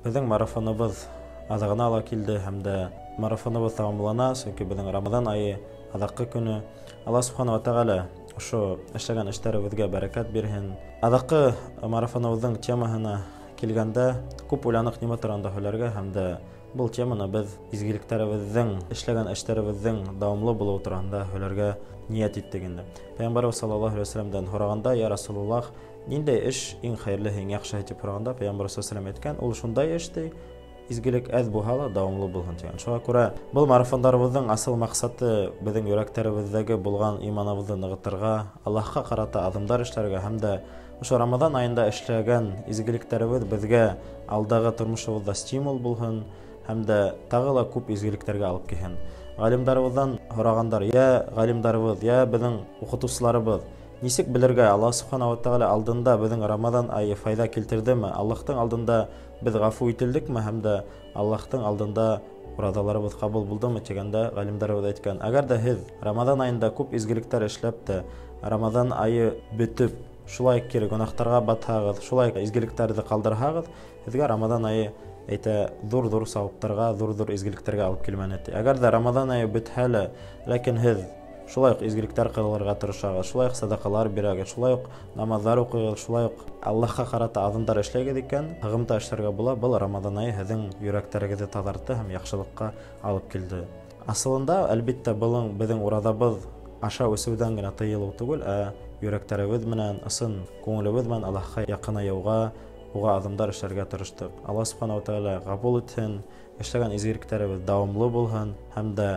Безнең марафоныбыз азагына ала килде һәм дә марафоныбыз тәмамлана, чөнки безнең Рамадан айы азаккы көне. Алла Субханала ва Тәгалә ошо эшләгән эшләребезгә бәрәкәт бирһен. Азаккы марафоныбызның темаһына килгәндә, күп уйланык нимә турында һөйләргә һәм дә бул теманы без изгелекләребезнең, эшләгән эшләребезнең дәвамлы булуы турында һөйләргә ният иттек инде. Пәйгамбәрбез саллаллаһу алейһи ва сәлләмдән сораганда, я Расулуллаһ, ниндәй эш иң хәерле, иң яхшы дип сораганда, Пәйгамбәрбез саллаллаһу алейһи ва сәлләм әйткән, ул шундай эш ди, изгелек әз булһа ла дәвамлы булһын дигән. Шуңа күрә бул марафондарыбызның асыл максаты безнең йөрәкләребездәге булган иманыбызны ныгытырга, Аллаһка карата адымдар эшләргә һәм дә ошо Рамадан аенда эшләгән изгелекләребез безгә алдагы тормышыбызда стимул булһын һәм дә тагы ла күп изгелекләргә алып килһен. Галимдарыбыздан сорагандар, я галимдарыбыз, я безнең укытучыларыбыз, нисек белергә, Аллаһ Субханала ва Тәгалә алдында безнең Рамадан айы файда килтердеме, Аллаһтың алдында без гафу ителдекме һәм дә Аллаһтың алдында уразаларыбыз кабул булдымы дигәндә, галимдарыбыз әйткән, әгәр дә һез Рамадан аенда күп изгелектәр эшләп тә, Рамадан айы бетеп, шулай кире гөнаһтарга батһагыз, шулай изгелекләрне калдырһагыз, һезгә Рамадан айы әйтә зур-зур саваптарга, зур-зур изгелекләргә алып килмәне. Әгәр дә Рамадан айы бетһә лә, ләкин һез шулай ук изгелектәр кылырга тырышагыз, шулай ук садакалар бирәгез, шулай ук намазлар укыгыз, шулай ук Аллаһка карата адымдар эшләгез икән, һәгымта эшләргә була, бул Рамадан айы һезнең йөрәкләрегезне тазартты һәм яхшылыкка алып килде. Асылында, әлбәттә, бул безнең уразабыз аша үсүдән генә тыелу түгел, йөрәкләребез менән, ысын күңелебез менән Аллаһка якынаюга, уга адымдар эшләргә тырыштык. Алла Субханала ва Тәгалә кабул итһен, эшләгән изгелекләребез дәвамлы булһын һәм дә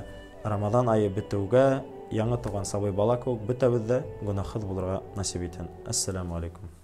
Рамадан айы бетүгә яңа туган сабый бала кебек бөтәбез дә гөнаһсыз булырга насип итһен. Ассаламу алейкум.